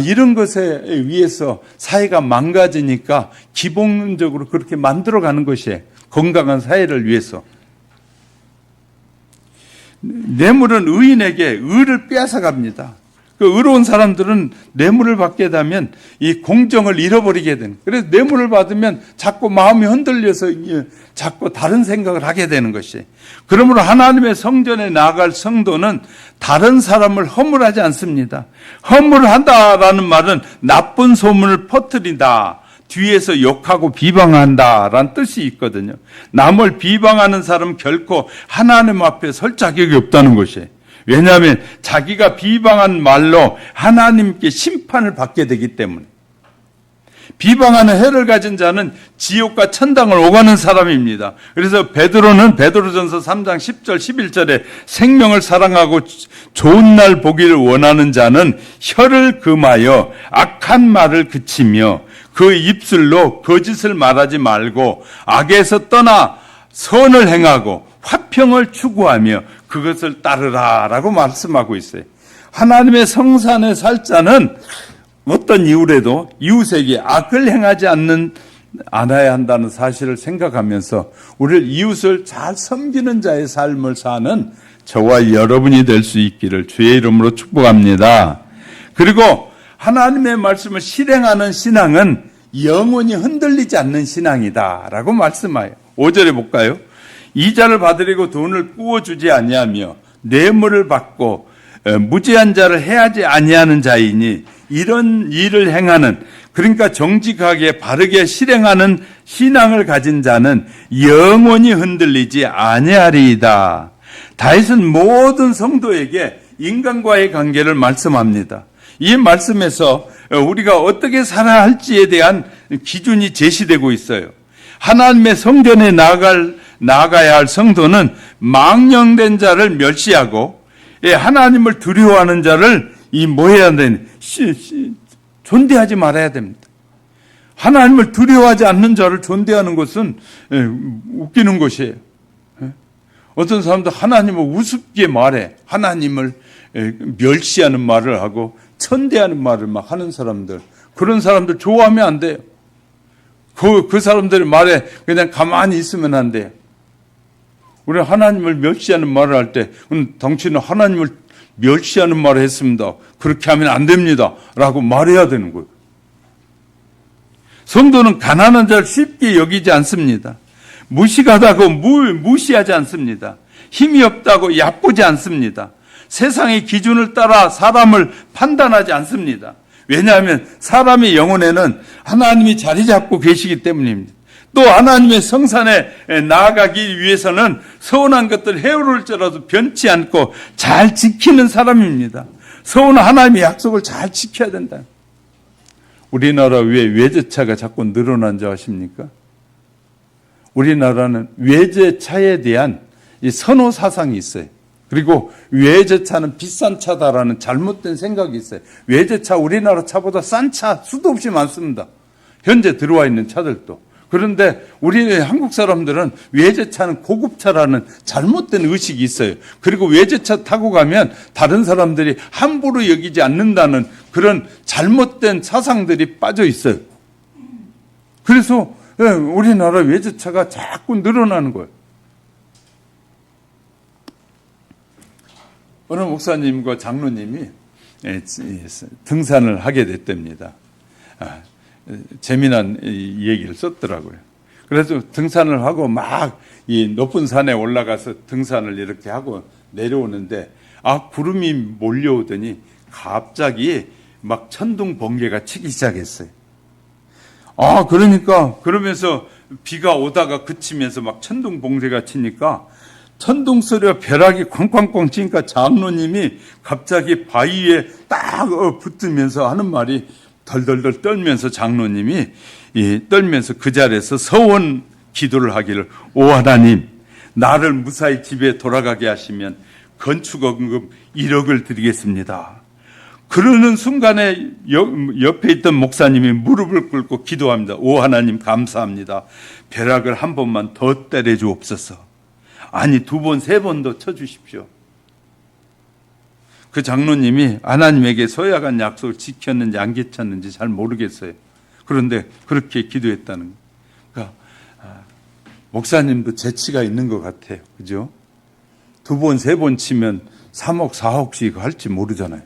이런 것에 의해서 사회가 망가지니까 기본적으로 그렇게 만들어가는 것이에요. 건강한 사회를 위해서. 뇌물은 의인에게 의를 빼앗아갑니다. 그 의로운 사람들은 뇌물을 받게 되면 이 공정을 잃어버리게 되는. 그래서 뇌물을 받으면 자꾸 마음이 흔들려서 자꾸 다른 생각을 하게 되는 것이에요. 그러므로 하나님의 성전에 나아갈 성도는 다른 사람을 허물하지 않습니다. 허물한다라는 말은 나쁜 소문을 퍼뜨린다. 뒤에서 욕하고 비방한다라는 뜻이 있거든요. 남을 비방하는 사람은 결코 하나님 앞에 설 자격이 없다는 것이에요. 왜냐하면 자기가 비방한 말로 하나님께 심판을 받게 되기 때문에. 비방하는 해를 가진 자는 지옥과 천당을 오가는 사람입니다. 그래서 베드로전서 3장 10절 11절에 생명을 사랑하고 좋은 날 보기를 원하는 자는 혀를 금하여 악한 말을 그치며 그 입술로 거짓을 말하지 말고 악에서 떠나 선을 행하고 화평을 추구하며 그것을 따르라라고 말씀하고 있어요. 하나님의 성산에 살 자는 어떤 이유라도 이웃에게 악을 행하지 않아야 한다는 사실을 생각하면서 우리를 이웃을 잘 섬기는 자의 삶을 사는 저와 여러분이 될 수 있기를 주의 이름으로 축복합니다. 그리고 하나님의 말씀을 실행하는 신앙은 영원히 흔들리지 않는 신앙이다라고 말씀해요. 5절에 볼까요? 이자를 받으려고 돈을 꾸어주지 아니하며 뇌물을 받고 무죄한 자를 해하지 아니하는 자이니 이런 일을 행하는, 그러니까 정직하게 바르게 실행하는 신앙을 가진 자는 영원히 흔들리지 아니하리이다. 다윗은 모든 성도에게 인간과의 관계를 말씀합니다. 이 말씀에서 우리가 어떻게 살아야 할지에 대한 기준이 제시되고 있어요. 하나님의 성전에 나아가야 할 성도는 망령된 자를 멸시하고 하나님을 두려워하는 자를 해야 되는 존대하지 말아야 됩니다. 하나님을 두려워하지 않는 자를 존대하는 것은 웃기는 것이에요. 어떤 사람도 하나님을 우습게 말해, 하나님을 멸시하는 말을 하고 천대하는 말을 막 하는 사람들, 그런 사람들 좋아하면 안 돼요. 그 사람들의 말에 그냥 가만히 있으면 안 돼요. 우리 하나님을 멸시하는 말을 할 때, 당신은 하나님을 멸시하는 말을 했습니다. 그렇게 하면 안 됩니다. 라고 말해야 되는 거예요. 성도는 가난한 자를 쉽게 여기지 않습니다. 무식하다고 무시하지 않습니다. 힘이 없다고 얕보지 않습니다. 세상의 기준을 따라 사람을 판단하지 않습니다. 왜냐하면 사람의 영혼에는 하나님이 자리 잡고 계시기 때문입니다. 또 하나님의 성산에 나아가기 위해서는 서운한 것들 헤어를지라도 변치 않고 잘 지키는 사람입니다. 서운한 하나님의 약속을 잘 지켜야 된다. 우리나라 왜 외제차가 자꾸 늘어난 줄 아십니까? 우리나라는 외제차에 대한 이 선호 사상이 있어요. 그리고 외제차는 비싼 차다라는 잘못된 생각이 있어요. 외제차 우리나라 차보다 싼 차 수도 없이 많습니다. 현재 들어와 있는 차들도. 그런데 우리 한국 사람들은 외제차는 고급차라는 잘못된 의식이 있어요. 그리고 외제차 타고 가면 다른 사람들이 함부로 여기지 않는다는 그런 잘못된 사상들이 빠져 있어요. 그래서 우리나라 외제차가 자꾸 늘어나는 거예요. 어느 목사님과 장로님이 등산을 하게 됐답니다. 재미난 얘기를 썼더라고요. 그래서 등산을 하고 막 이 높은 산에 올라가서 등산을 이렇게 하고 내려오는데 구름이 몰려오더니 갑자기 막 천둥 번개가 치기 시작했어요. 그러면서 비가 오다가 그치면서 막 천둥 번개가 치니까 천둥 소리와 벼락이 쾅쾅쾅 치니까 장로님이 갑자기 바위에 딱 붙으면서 하는 말이 덜덜덜 떨면서 장로님이 떨면서 그 자리에서 서원 기도를 하기를, 오 하나님, 나를 무사히 집에 돌아가게 하시면 건축원금 1억을 드리겠습니다. 그러는 순간에 옆에 있던 목사님이 무릎을 꿇고 기도합니다. 오 하나님 감사합니다. 벼락을 한 번만 더 때려 주옵소서. 아니 2번, 3번 더 쳐주십시오. 그 장로님이 하나님에게 서약한 약속을 지켰는지 안 지켰는지 잘 모르겠어요. 그런데 그렇게 기도했다는 거예요. 그러니까 목사님도 재치가 있는 것 같아요. 그죠? 2번, 3번 치면 3억, 4억씩 할지 모르잖아요.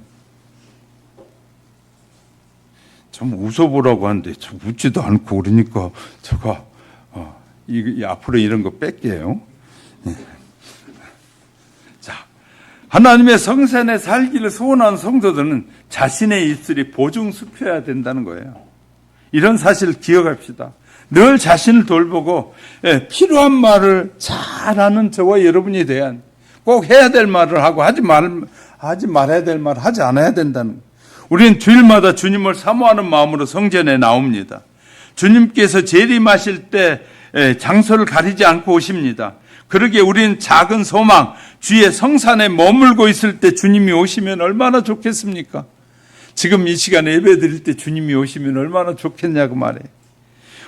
좀 웃어보라고 하는데 좀 웃지도 않고 그러니까 제가 앞으로 이런 거 뺄게요. 자, 하나님의 성산에 살기를 소원하는 성도들은 자신의 입술이 보증수표해야 된다는 거예요. 이런 사실을 기억합시다. 늘 자신을 돌보고 필요한 말을 잘하는 저와 여러분이 대한 꼭 해야 될 말을 하고 하지 말아야 될 말을 하지 않아야 된다는 거예요. 우리는 주일마다 주님을 사모하는 마음으로 성전에 나옵니다. 주님께서 재림하실 때 장소를 가리지 않고 오십니다. 그러기에 우리는 작은 소망, 주의 성산에 머물고 있을 때 주님이 오시면 얼마나 좋겠습니까? 지금 이 시간에 예배 드릴 때 주님이 오시면 얼마나 좋겠냐고 말해요.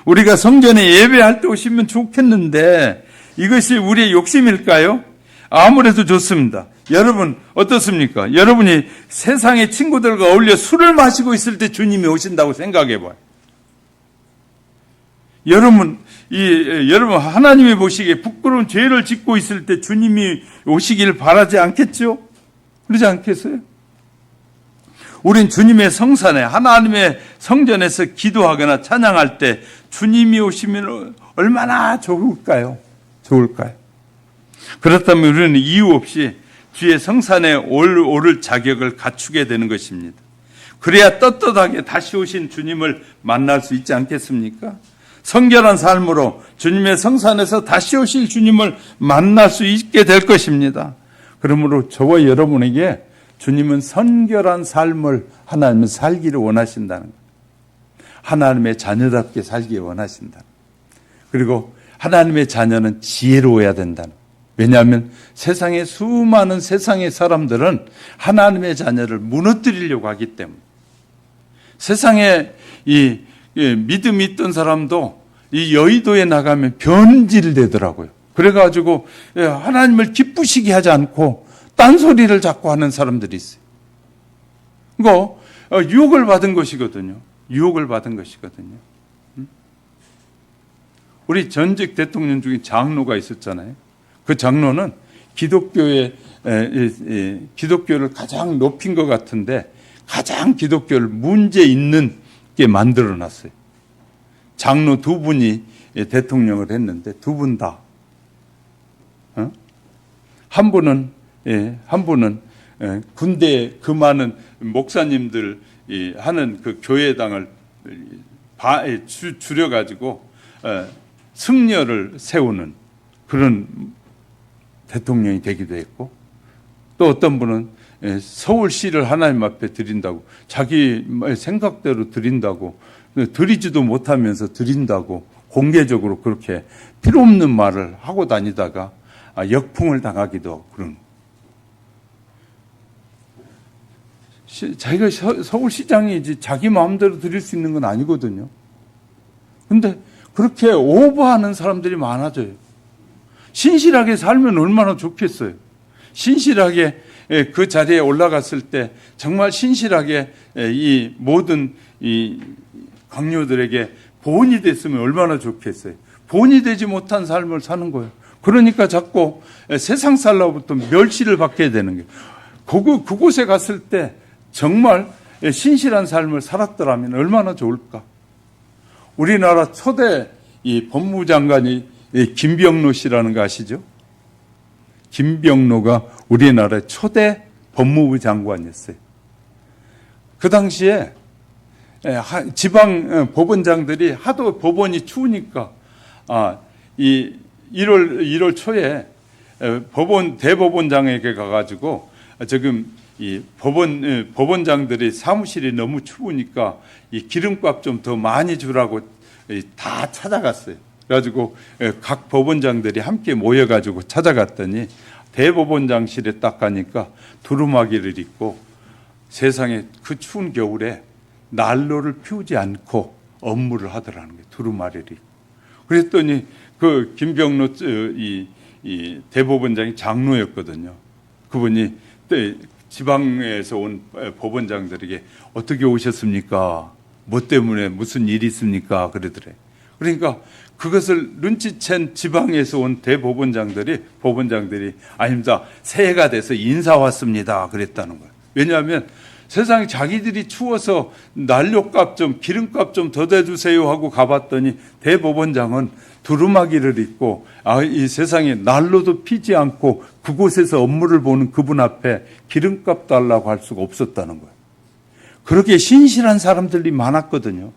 우리가 성전에 예배할 때 오시면 좋겠는데 이것이 우리의 욕심일까요? 아무래도 좋습니다. 여러분 어떻습니까? 여러분이 세상의 친구들과 어울려 술을 마시고 있을 때 주님이 오신다고 생각해 봐요. 여러분 하나님이 보시기에 부끄러운 죄를 짓고 있을 때 주님이 오시기를 바라지 않겠죠? 그러지 않겠어요? 우린 주님의 성산에 하나님의 성전에서 기도하거나 찬양할 때 주님이 오시면 얼마나 좋을까요? 그렇다면 우리는 이유 없이 주의 성산에 오를 자격을 갖추게 되는 것입니다. 그래야 떳떳하게 다시 오신 주님을 만날 수 있지 않겠습니까? 성결한 삶으로 주님의 성산에서 다시 오실 주님을 만날 수 있게 될 것입니다. 그러므로 저와 여러분에게 주님은 선결한 삶을 하나님은 살기를 원하신다는 거예요. 하나님의 자녀답게 살기를 원하신다. 그리고 하나님의 자녀는 지혜로워야 된다는 거예요. 왜냐하면 세상의 수많은 세상의 사람들은 하나님의 자녀를 무너뜨리려고 하기 때문에 세상에 이 믿음이 있던 사람도 이 여의도에 나가면 변질되더라고요. 그래가지고 하나님을 기쁘시게 하지 않고 딴소리를 자꾸 하는 사람들이 있어요. 이거 유혹을 받은 것이거든요. 우리 전직 대통령 중에 장로가 있었잖아요. 그 장로는 기독교를 가장 높인 것 같은데 가장 기독교를 문제 있는 게 만들어 놨어요. 장로 2분이 대통령을 했는데 2분 다. 한 분은 군대 그 많은 목사님들 하는 그 교회당을 줄여가지고 승려를 세우는 그런 대통령이 되기도 했고, 또 어떤 분은 서울시를 하나님 앞에 드린다고, 자기 생각대로 드린다고, 드리지도 못하면서 드린다고 공개적으로 그렇게 필요 없는 말을 하고 다니다가 역풍을 당하기도 하고 그런. 자기가 서울시장이지 자기 마음대로 드릴 수 있는 건 아니거든요. 근데 그렇게 오버하는 사람들이 많아져요. 신실하게 살면 얼마나 좋겠어요. 신실하게 그 자리에 올라갔을 때 정말 신실하게 이 모든 이 강요들에게 보온이 됐으면 얼마나 좋겠어요. 보온이 되지 못한 삶을 사는 거예요. 그러니까 자꾸 세상 살로부터 멸시를 받게 되는 거예요. 그곳에 갔을 때 정말 신실한 삶을 살았더라면 얼마나 좋을까. 우리나라 초대 이 법무장관이 김병로 씨라는 거 아시죠? 김병로가 우리나라의 초대 법무부 장관이었어요. 그 당시에 지방 법원장들이 하도 법원이 추우니까 이 1월 초에 대법원장에게 가가지고 지금 이 법원장들이 사무실이 너무 추우니까 이 기름값 좀 더 많이 주라고 다 찾아갔어요. 그래가지고 각 법원장들이 함께 모여가지고 찾아갔더니 대법원장실에 딱 가니까 두루마기를 입고 세상에 그 추운 겨울에 난로를 피우지 않고 업무를 하더라는 거예요. 두루마리를 입고. 그랬더니 그 김병로 이 대법원장이 장로였거든요. 그분이 지방에서 온 법원장들에게 어떻게 오셨습니까? 뭐 때문에 무슨 일이 있습니까? 그러더래. 그러니까 그것을 눈치챈 지방에서 온 법원장들이 아닙니다. 새해가 돼서 인사 왔습니다. 그랬다는 거예요. 왜냐하면 세상에 자기들이 추워서 난로값 좀 기름값 좀 더 대주세요 하고 가봤더니 대법원장은 두루마기를 입고 이 세상에 난로도 피지 않고 그곳에서 업무를 보는 그분 앞에 기름값 달라고 할 수가 없었다는 거예요. 그렇게 신실한 사람들이 많았거든요.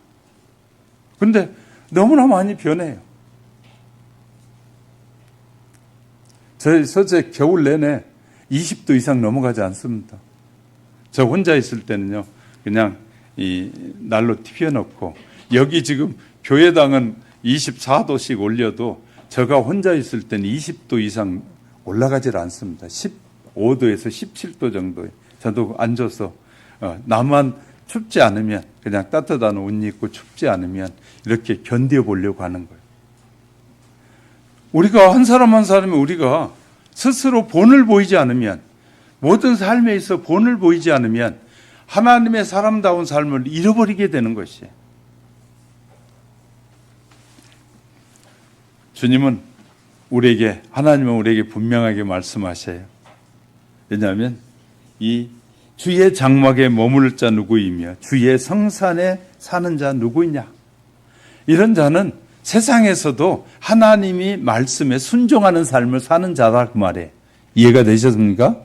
그런데 너무나 많이 변해요. 저희 서재 겨울 내내 20도 이상 넘어가지 않습니다. 저 혼자 있을 때는요, 그냥 이 난로 피워놓고, 여기 지금 교회당은 24도씩 올려도 제가 혼자 있을 때는 20도 이상 올라가질 않습니다. 15도에서 17도 정도에 저도 앉아서 나만 춥지 않으면 그냥 따뜻한 옷 입고 춥지 않으면 이렇게 견뎌보려고 하는 거예요. 우리가 한 사람 한 사람이 우리가 스스로 본을 보이지 않으면, 모든 삶에 있어 본을 보이지 않으면 하나님의 사람다운 삶을 잃어버리게 되는 것이에요. 하나님은 우리에게 분명하게 말씀하셔요. 왜냐하면 이 주의 장막에 머무를 자 누구이며 주의 성산에 사는 자 누구이냐. 이런 자는 세상에서도 하나님이 말씀에 순종하는 삶을 사는 자다 그 말이에요. 이해가 되셨습니까?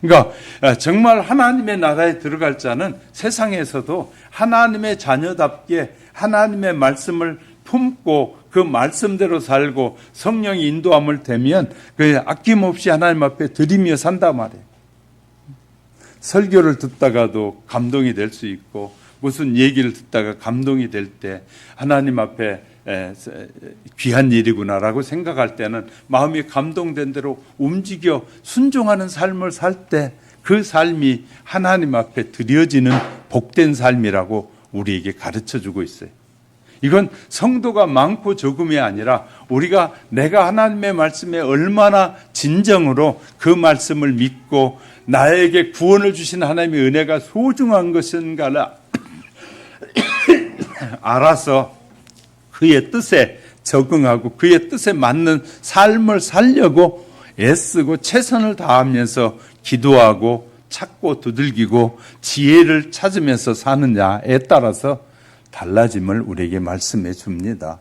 그러니까 정말 하나님의 나라에 들어갈 자는 세상에서도 하나님의 자녀답게 하나님의 말씀을 품고 그 말씀대로 살고 성령이 인도함을 되면 그 아낌없이 하나님 앞에 드리며 산단 말이에요. 설교를 듣다가도 감동이 될 수 있고 무슨 얘기를 듣다가 감동이 될 때 하나님 앞에 귀한 일이구나라고 생각할 때는 마음이 감동된 대로 움직여 순종하는 삶을 살 때 그 삶이 하나님 앞에 드려지는 복된 삶이라고 우리에게 가르쳐주고 있어요. 이건 성도가 많고 적음이 아니라 내가 하나님의 말씀에 얼마나 진정으로 그 말씀을 믿고 나에게 구원을 주신 하나님의 은혜가 소중한 것인가를 알아서 그의 뜻에 적응하고 그의 뜻에 맞는 삶을 살려고 애쓰고 최선을 다하면서 기도하고 찾고 두들기고 지혜를 찾으면서 사느냐에 따라서 달라짐을 우리에게 말씀해 줍니다.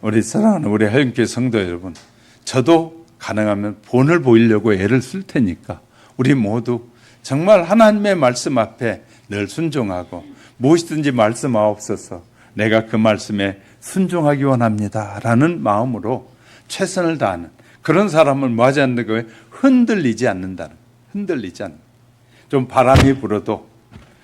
우리 사랑하는 우리 하영교회 성도 여러분, 저도 가능하면 본을 보이려고 애를 쓸 테니까 우리 모두 정말 하나님의 말씀 앞에 늘 순종하고 무엇이든지 말씀하옵소서 내가 그 말씀에 순종하기 원합니다 라는 마음으로 최선을 다하는 그런 사람을 맞이하는 거에 흔들리지 않는다는, 흔들리지 않는. 좀 바람이 불어도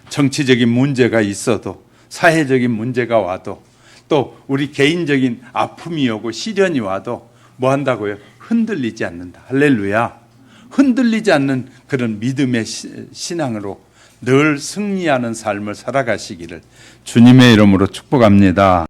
정치적인 문제가 있어도 사회적인 문제가 와도 또 우리 개인적인 아픔이 오고 시련이 와도 뭐 한다고요? 흔들리지 않는다. 할렐루야. 흔들리지 않는 그런 믿음의 신앙으로 늘 승리하는 삶을 살아가시기를 주님의 이름으로 축복합니다.